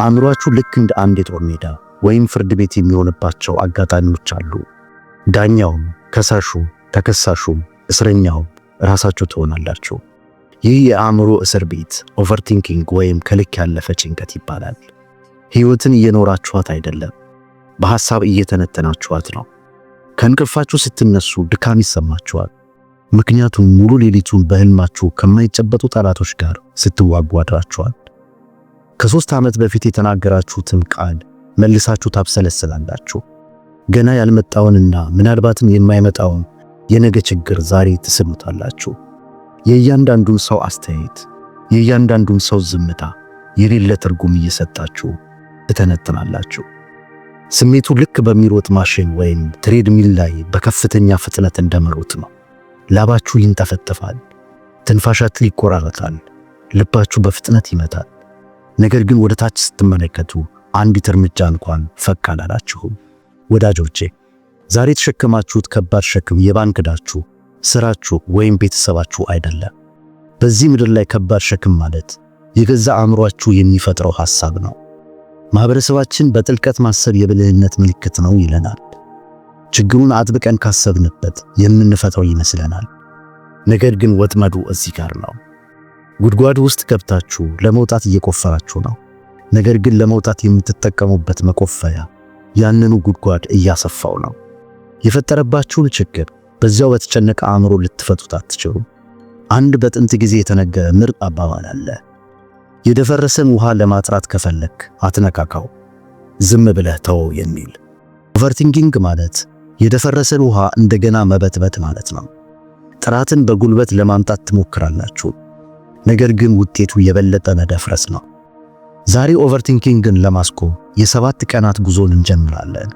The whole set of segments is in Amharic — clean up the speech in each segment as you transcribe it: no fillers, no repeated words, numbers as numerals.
አእምሮአችሁ ልክ እንደ አንድ የጦር ሜዳ ወይም ፍርድ ቤት የሚሆንባቸው አጋጣሚዎች አሉ። ዳኛውም፣ ከሳሹም፣ ተከሳሹም፣ እስረኛውም ራሳችሁ ትሆናላችሁ። ይህ የአእምሮ እስር ቤት ኦቨርቲንኪንግ ወይም ከልክ ያለፈ ጭንቀት ይባላል። ሕይወትን እየኖራችኋት አይደለም፣ በሐሳብ እየተነተናችኋት ነው። ከእንቅልፋችሁ ስትነሱ ድካም ይሰማችኋል። ምክንያቱም ሙሉ ሌሊቱን በሕልማችሁ ከማይጨበጡ ጠላቶች ጋር ስትዋጉ አድራችኋል። ከ3 ዓመት በፊት የተናገራችሁትን ቃል መልሳችሁ ታብሰለስላላችሁ። ገና ያልመጣውንና ምናልባትም የማይመጣውን የነገ ችግር ዛሬ ትስሉታላችሁ። የእያንዳንዱን ሰው አስተያየት፣ የእያንዳንዱን ሰው ዝምታ የሌለ ትርጉም እየሰጣችሁ ትተነትናላችሁ። ስሜቱ ልክ በሚሮጥ ማሽን ወይም ትሬድሚል ላይ በከፍተኛ ፍጥነት እንደመሮጥ ነው። ላባችሁ ይንጠፈጠፋል፣ ትንፋሻችሁ ይቆራረጣል፣ ልባችሁ በፍጥነት ይመታል። ነገር ግን ወደ ታች ስትመለከቱ አንዲት እርምጃ እንኳን ፈቅ አላላችሁም። ወዳጆቼ፣ ዛሬ የተሸከማችሁት ከባድ ሸክም የባንክ ዕዳችሁ፣ ስራችሁ ወይም ቤተሰባችሁ አይደለም። በዚህ ምድር ላይ ከባድ ሸክም ማለት የገዛ አእምሮአችሁ የሚፈጥረው ሐሳብ ነው። ማህበረሰባችን በጥልቀት ማሰብ የብልህነት ምልክት ነው ይለናል። ችግሩን አጥብቀን ካሰብንበት የምንፈታው ይመስለናል። ነገር ግን ወጥመዱ እዚህ ጋር ነው። ጉድጓድ ውስጥ ገብታችሁ ለመውጣት እየቆፈራችሁ ነው። ነገር ግን ለመውጣት የምትጠቀሙበት መቆፈያ ያንኑ ጉድጓድ እያሰፋው ነው። የፈጠረባችሁን ችግር በዚያው በተጨነቀ አእምሮ ልትፈቱት አትችሉም። አንድ በጥንት ጊዜ የተነገረ ምርጥ አባባል አለ። የደፈረሰን ውሃ ለማጥራት ከፈለክ አትነካካው፣ ዝም ብለህ ተወው የሚል። ኦቨርቲንኪንግ ማለት የደፈረሰን ውሃ እንደገና መበጥበጥ ማለት ነው። ጥራትን በጉልበት ለማምጣት ትሞክራላችሁ፣ ነገር ግን ውጤቱ የበለጠ መደፍረስ ነው። ዛሬ ኦቨርቲንኪንግን ለማስቆም የ7 ቀናት ጉዞን እንጀምራለን።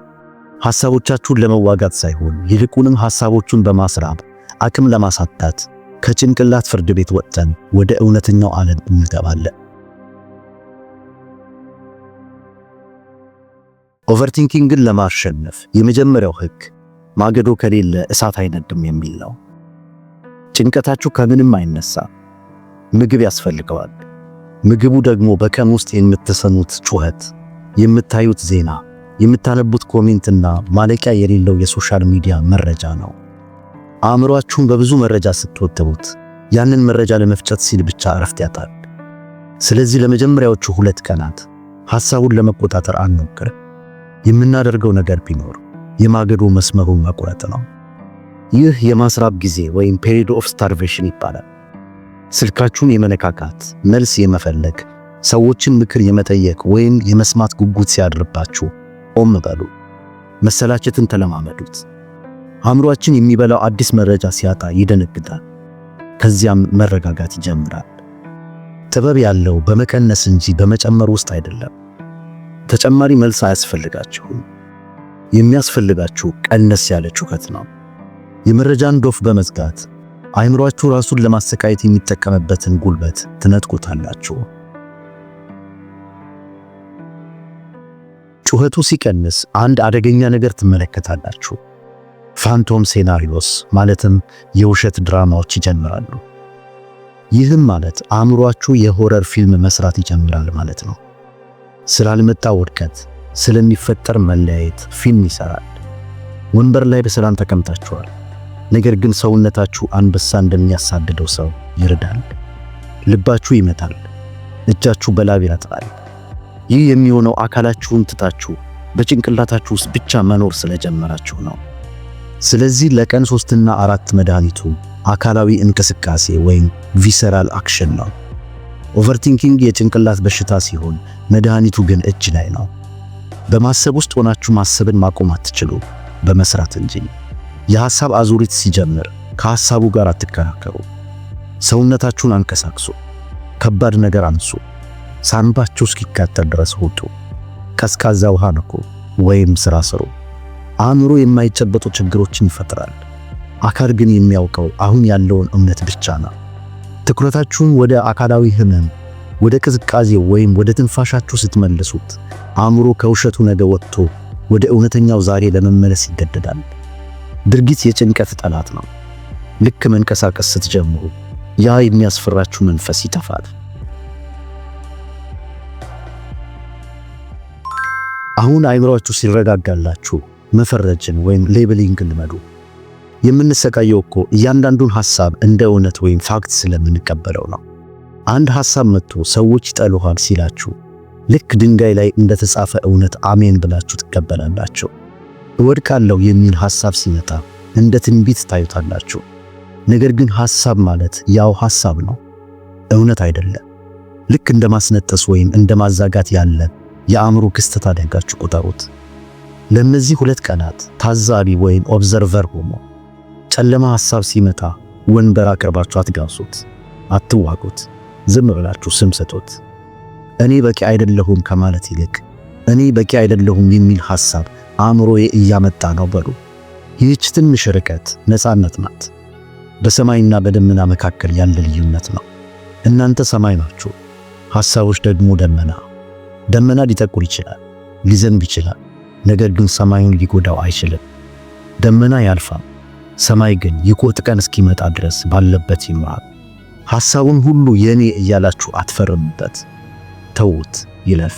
ሐሳቦቻችሁን ለመዋጋት ሳይሆን ይልቁንም ሐሳቦቹን በማስራብ አቅም ለማሳጣት ከጭንቅላት ፍርድ ቤት ወጥተን ወደ እውነተኛው ዓለም እንገባለን። ኦቨርቲንኪንግን ለማሸነፍ የመጀመሪያው ሕግ ማገዶ ከሌለ እሳት አይነድም የሚል ነው። ጭንቀታችሁ ከምንም አይነሳ፣ ምግብ ያስፈልገዋል። ምግቡ ደግሞ በቀን ውስጥ የምትሰሙት ጩኸት፣ የምታዩት ዜና፣ የምታነቡት ኮሜንትና ማለቂያ የሌለው የሶሻል ሚዲያ መረጃ ነው። አእምሮአችሁን በብዙ መረጃ ስትወጥሩት ያንን መረጃ ለመፍጨት ሲል ብቻ እረፍት ያጣል። ስለዚህ ለመጀመሪያዎቹ 2 ቀናት ሐሳቡን ለመቆጣጠር አንሞክር። የምናደርገው ነገር ቢኖር የማገዶ መስመሩን መቁረጥ ነው። ይህ የማስራብ ጊዜ ወይም ፔሪድ ኦፍ ስታርቬሽን ይባላል። ስልካችሁን የመነካካት፣ መልስ የመፈለግ፣ ሰዎችን ምክር የመጠየቅ ወይም የመስማት ጉጉት ሲያድርባችሁ ቆም በሉ። መሰላቸትን ተለማመዱት። አእምሮአችን የሚበላው አዲስ መረጃ ሲያጣ ይደነግጣል። ከዚያም መረጋጋት ይጀምራል። ጥበብ ያለው በመቀነስ እንጂ በመጨመር ውስጥ አይደለም። ተጨማሪ መልስ አያስፈልጋችሁም። የሚያስፈልጋችሁ ቀነስ ያለ ጩኸት ነው። የመረጃን ዶፍ በመዝጋት አእምሮአችሁ ራሱን ለማሰቃየት የሚጠቀምበትን ጉልበት ትነጥቁታላችሁ። ጩኸቱ ሲቀንስ አንድ አደገኛ ነገር ትመለከታላችሁ። ፋንቶም ሴናሪዮስ ማለትም የውሸት ድራማዎች ይጀምራሉ። ይህም ማለት አእምሮአችሁ የሆረር ፊልም መስራት ይጀምራል ማለት ነው። ስላልመጣ ውድቀት፣ ስለሚፈጠር መለያየት ፊልም ይሰራል። ወንበር ላይ በሰላም ተቀምጣችኋል፣ ነገር ግን ሰውነታችሁ አንበሳ እንደሚያሳድደው ሰው ይርዳል። ልባችሁ ይመታል፣ እጃችሁ በላብ ያጥራል። ይህ የሚሆነው አካላችሁን ትታችሁ በጭንቅላታችሁ ውስጥ ብቻ መኖር ስለጀመራችሁ ነው። ስለዚህ ለቀን 3 እና 4 መድኃኒቱ አካላዊ እንቅስቃሴ ወይም ቪሰራል አክሽን ነው። ኦቨርቲንኪንግ የጭንቅላት በሽታ ሲሆን መድኃኒቱ ግን እጅ ላይ ነው። በማሰብ ውስጥ ሆናችሁ ማሰብን ማቆም አትችሉ፣ በመስራት እንጂ። የሐሳብ አዙሪት ሲጀምር ከሐሳቡ ጋር አትከራከሩ። ሰውነታችሁን አንቀሳቅሱ፣ ከባድ ነገር አንሱ፣ ሳንባችሁ እስኪቃጠል ድረስ ውጡ፣ ቀዝቃዛ ውሃ ንኩ ወይም ስራ ስሩ። አእምሮ የማይጨበጡ ችግሮችን ይፈጥራል። አካል ግን የሚያውቀው አሁን ያለውን እውነት ብቻ ነው። ትኩረታችሁን ወደ አካላዊ ህመም፣ ወደ ቅዝቃዜ ወይም ወደ ትንፋሻችሁ ስትመልሱት አእምሮ ከውሸቱ ነገ ወጥቶ ወደ እውነተኛው ዛሬ ለመመለስ ይገደዳል። ድርጊት የጭንቀት ጠላት ነው። ልክ መንቀሳቀስ ስትጀምሩ ያ የሚያስፈራችሁ መንፈስ ይጠፋል። አሁን አይምሮአችሁ ሲረጋጋላችሁ መፈረጅን ወይም ሌብሊንግን ልመዱ። የምንሰቃየው እኮ እያንዳንዱን ሐሳብ እንደ እውነት ወይም ፋክት ስለምንቀበለው ነው። አንድ ሐሳብ መጥቶ ሰዎች ይጠሉሃል ሲላችሁ ልክ ድንጋይ ላይ እንደተጻፈ እውነት አሜን ብላችሁ ትቀበላላችሁ። እወድቃለሁ የሚል ሐሳብ ሲመጣ እንደ ትንቢት ታዩታላችሁ። ነገር ግን ሐሳብ ማለት ያው ሐሳብ ነው፣ እውነት አይደለም። ልክ እንደ ማስነጠስ ወይም እንደ ማዛጋት ያለ የአእምሮ ክስተት አድርጋችሁ ቁጠሩት። ለእነዚህ 2 ቀናት ታዛቢ ወይም ኦብዘርቨር ሆኖ ጨለማ ሐሳብ ሲመጣ ወንበር አቅርባችሁ አትጋሱት፣ አትዋጉት። ዝም ብላችሁ ስም ሰጡት። እኔ በቂ አይደለሁም ከማለት ይልቅ እኔ በቂ አይደለሁም የሚል ሐሳብ አእምሮዬ እያመጣ ነው በሉ። ይህች ትንሽ ርቀት ነፃነት ናት። በሰማይና በደመና መካከል ያለ ልዩነት ነው። እናንተ ሰማይ ናችሁ፣ ሐሳቦች ደግሞ ደመና። ደመና ሊጠቁር ይችላል፣ ሊዘንብ ይችላል፣ ነገር ግን ሰማዩን ሊጎዳው አይችልም። ደመና ያልፋል፣ ሰማይ ግን ይቆጥ ቀን እስኪመጣ ድረስ ባለበት ይኖራል። ሐሳቡን ሁሉ የኔ እያላችሁ አትፈርሙበት፣ ተዉት ይለፍ።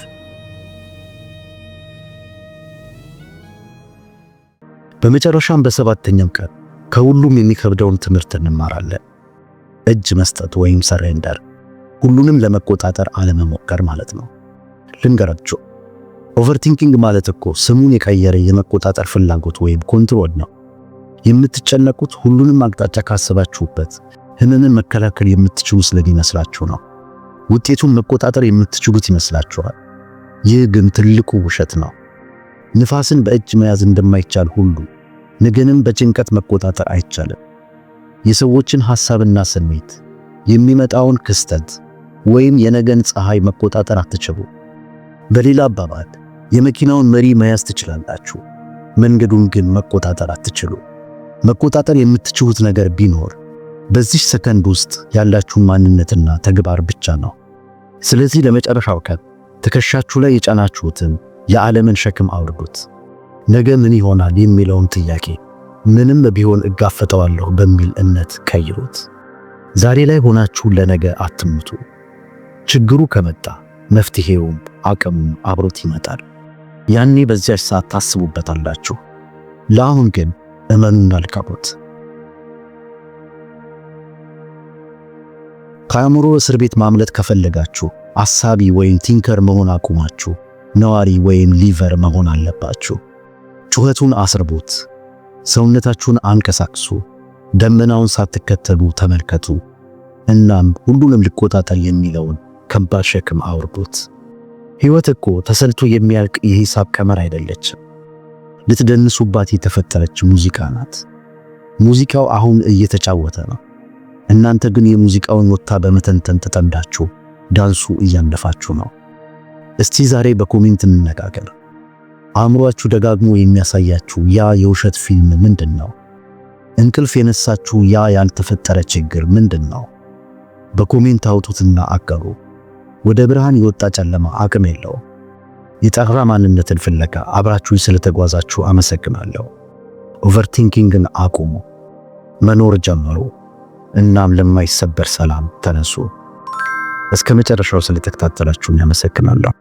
በመጨረሻም በሰባተኛው ቀን ከሁሉም የሚከብደውን ትምህርት እንማራለን። እጅ መስጠት ወይም ሰሬንደር፣ ሁሉንም ለመቆጣጠር አለመሞከር ማለት ነው። ልንገራችሁ፣ ኦቨርቲንኪንግ ማለት እኮ ስሙን የቀየረ የመቆጣጠር ፍላጎት ወይም ኮንትሮል ነው። የምትጨነቁት ሁሉንም አቅጣጫ ካሰባችሁበት ህመምን መከላከል የምትችሉ ስለሚመስላችሁ ነው። ውጤቱን መቆጣጠር የምትችሉት ይመስላችኋል። ይህ ግን ትልቁ ውሸት ነው። ንፋስን በእጅ መያዝ እንደማይቻል ሁሉ ነገንም በጭንቀት መቆጣጠር አይቻልም። የሰዎችን ሐሳብና ስሜት፣ የሚመጣውን ክስተት ወይም የነገን ፀሐይ መቆጣጠር አትችሉ። በሌላ አባባል የመኪናውን መሪ መያዝ ትችላላችሁ፣ መንገዱን ግን መቆጣጠር አትችሉ። መቆጣጠር የምትችሉት ነገር ቢኖር በዚህ ሰከንድ ውስጥ ያላችሁን ማንነትና ተግባር ብቻ ነው። ስለዚህ ለመጨረሻው ቀን ትከሻችሁ ላይ የጫናችሁትን የዓለምን ሸክም አውርዱት። ነገ ምን ይሆናል የሚለውን ጥያቄ ምንም ቢሆን እጋፈጠዋለሁ በሚል እምነት ቀይሩት። ዛሬ ላይ ሆናችሁ ለነገ አትምቱ። ችግሩ ከመጣ መፍትሄውም አቅሙም አብሮት ይመጣል። ያኔ በዚያች ሰዓት ታስቡበታላችሁ። ለአሁን ግን እመኑና ልቀቁት። ከአእምሮ እስር ቤት ማምለጥ ከፈለጋችሁ አሳቢ ወይም ቲንከር መሆን አቁማችሁ ነዋሪ ወይም ሊቨር መሆን አለባችሁ። ጩኸቱን አስርቡት፣ ሰውነታችሁን አንቀሳቅሱ፣ ደመናውን ሳትከተሉ ተመልከቱ። እናም ሁሉንም ልቆጣጠር የሚለውን ከባድ ሸክም አውርዱት። ሕይወት እኮ ተሰልቶ የሚያልቅ የሂሳብ ቀመር አይደለችም። ልትደንሱባት የተፈጠረች ሙዚቃ ናት። ሙዚቃው አሁን እየተጫወተ ነው። እናንተ ግን የሙዚቃውን ኖታ በመተንተን ተጠምዳችሁ ዳንሱ እያንደፋችሁ ነው። እስቲ ዛሬ በኮሜንት እንነጋገር። አእምሮአችሁ ደጋግሞ የሚያሳያችሁ ያ የውሸት ፊልም ምንድነው? እንቅልፍ የነሳችሁ ያ ያልተፈጠረ ችግር ምንድነው? በኮሜንት አውጡትና አጋሩ። ወደ ብርሃን የወጣ ጨለማ አቅም የለውም። የጠራ ማንነትን ፍለጋ አብራችሁኝ ስለተጓዛችሁ አመሰግናለሁ። ኦቨርቲንኪንግን አቁሙ፣ መኖር ጀምሩ። እናም ለማይሰበር ሰላም ተነሱ። እስከ መጨረሻው ስለተከታተላችሁኝ አመሰግናለሁ።